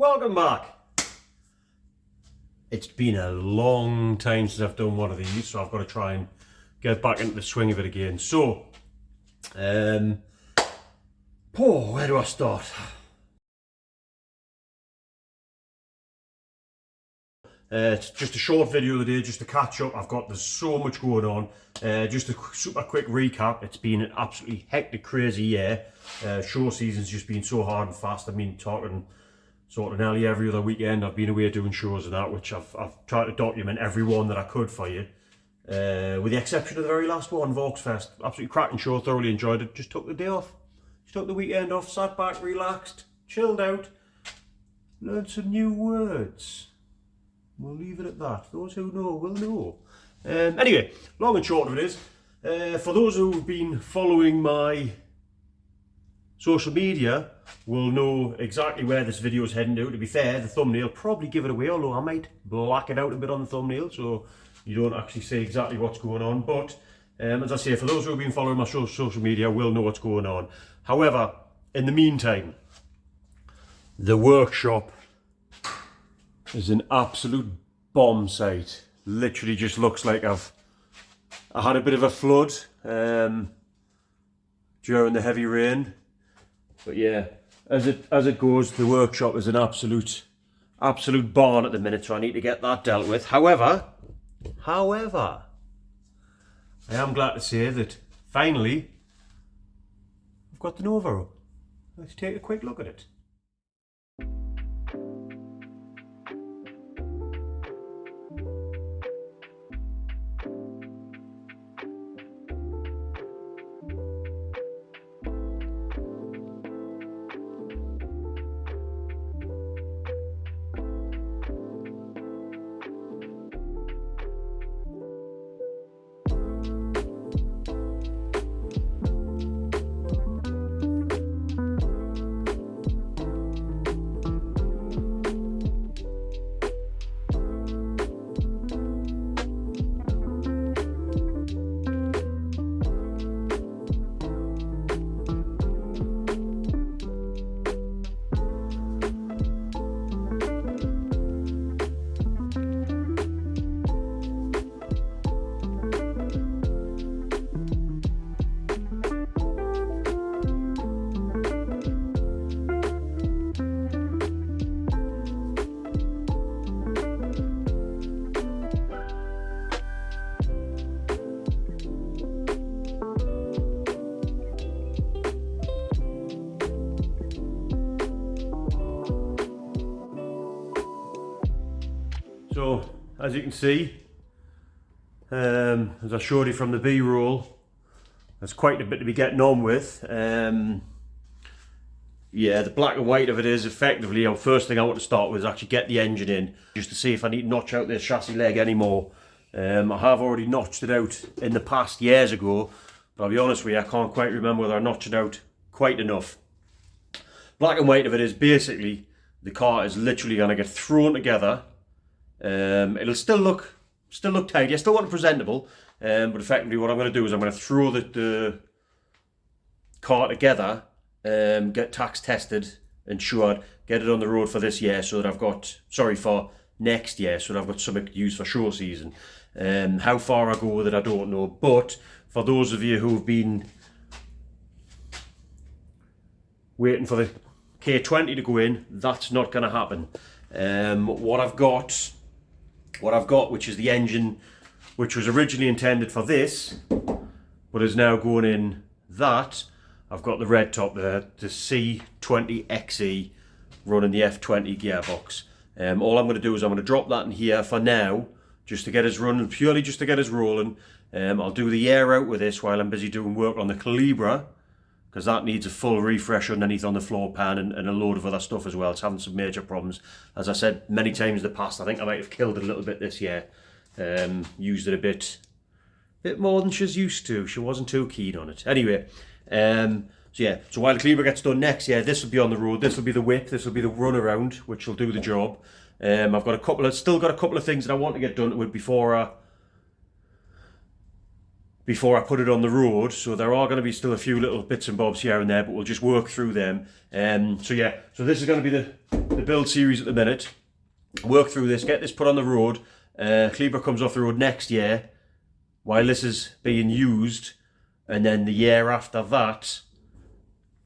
Welcome back. It's been a long time since I've done one of these, so I've got to try and get back into the swing of it again. So, where do I start? It's just a short video today, just to catch up. There's so much going on. Just a super quick recap. It's been an absolutely hectic, crazy year. Show season's just been so hard and fast. I mean, talking sort of nearly every other weekend I've been away doing shows and that, which I've tried to document every one that I could for you. With the exception of the very last one, Vauxfest. Absolutely cracking show, thoroughly enjoyed it. Just took the day off. Just took the weekend off, sat back, relaxed, chilled out, learned some new words. We'll leave it at that. Those who know will know. Anyway, long and short of it is, for those who've been following my social media will know exactly where this video is heading to. To be fair, the thumbnail probably give it away, although I might black it out a bit on the thumbnail so you don't actually see exactly what's going on. But as I say, for those who have been following my social media will know what's going on. However, in the meantime, the workshop is an absolute bomb site. Literally just looks like I had a bit of a flood during the heavy rain. But yeah, as it goes, the workshop is an absolute barn at the minute, so I need to get that dealt with. However, I am glad to say that finally I've got the Nova up. Let's take a quick look at it. So, as you can see, as I showed you from the B-roll, there's quite a bit to be getting on with. Yeah, the black and white of it is effectively, the first thing I want to start with is actually get the engine in, just to see if I need to notch out this chassis leg anymore. I have already notched it out in the past years ago, but I'll be honest with you, I can't quite remember whether I notched it out quite enough. Black and white of it is basically, the car is literally going to get thrown together. It'll still look tidy. I still want it presentable, but effectively what I'm going to do is I'm going to throw the car together, get tax tested, insured, get it on the road for this year, so that for next year, so that I've got something to use for show season. How far I go with it, I don't know. But for those of you who've been waiting for the K20 to go in, that's not going to happen. What I've got, which is the engine, which was originally intended for this, but is now going in that. I've got the red top there, the C20XE, running the F20 gearbox. All I'm going to do is I'm going to drop that in here for now, just to get us running, purely just to get us rolling. I'll do the air out with this while I'm busy doing work on the Calibra, because that needs a full refresh underneath on the floor pan and a load of other stuff as well. It's having some major problems. As I said many times in the past, I think I might have killed it a little bit this year. Used it a bit more than she's used to. She wasn't too keen on it. Anyway, so while the Calibra gets done next year, this will be on the road. This will be the whip. This will be the runaround, which will do the job. I've got still got a couple of things that I want to get done to it before before I put it on the road. So there are going to be still a few little bits and bobs here and there, but we'll just work through them. So yeah, so this is going to be the build series at the minute. Work through this, get this put on the road. Kleber comes off the road next year while this is being used, and then the year after that,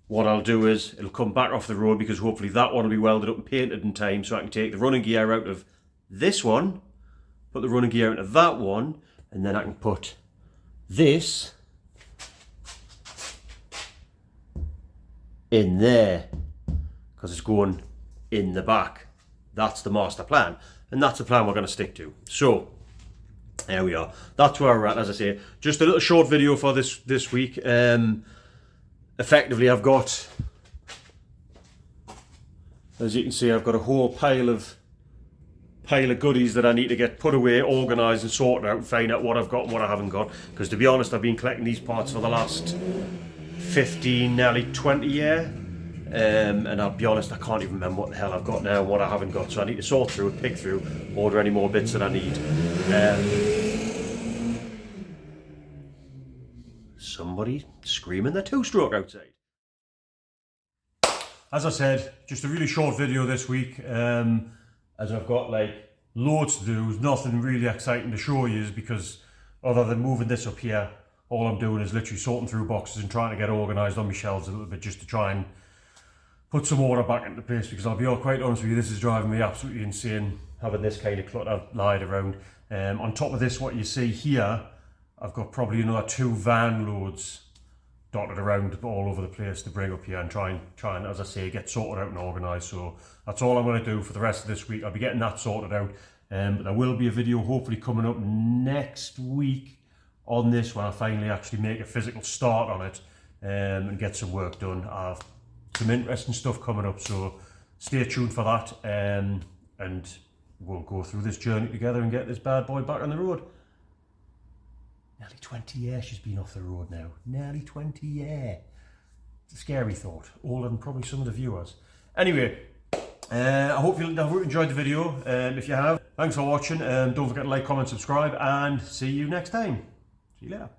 what I'll do is it'll come back off the road, because hopefully that one will be welded up and painted in time, so I can take the running gear out of this one, put the running gear into that one, and then I can put this in there, because it's going in the back. That's the master plan, and that's the plan we're going to stick to. So there we are. That's where we're at. As I say, just a little short video for this week. Effectively, I've got, as you can see, I've got a whole pile of goodies that I need to get put away, organised and sorted out, and find out what I've got and what I haven't got. Because to be honest, I've been collecting these parts for the last 15, nearly 20 years. And I'll be honest, I can't even remember what the hell I've got now and what I haven't got. So I need to sort through it, pick through, order any more bits that I need. Somebody screaming their two-stroke outside. As I said, just a really short video this week, as I've got like loads to do. There's nothing really exciting to show you, because other than moving this up here, all I'm doing is literally sorting through boxes and trying to get organised on my shelves a little bit, just to try and put some order back into place, because I'll be all quite honest with you, this is driving me absolutely insane, having this kind of clutter lying around. On top of this, what you see here, I've got probably another 2 van loads dotted around all over the place to bring up here and try and, as I say, get sorted out and organised. So that's all I'm going to do for the rest of this week. I'll be getting that sorted out. But there will be a video hopefully coming up next week on this, when I finally actually make a physical start on it, and get some work done. I've some interesting stuff coming up, so stay tuned for that, and we'll go through this journey together and get this bad boy back on the road. Nearly 20 years she's been off the road now. Nearly 20 years. It's a scary thought. Older than probably some of the viewers. Anyway, I hope you enjoyed the video. If you have, thanks for watching. Don't forget to like, comment, subscribe, and see you next time. See you later.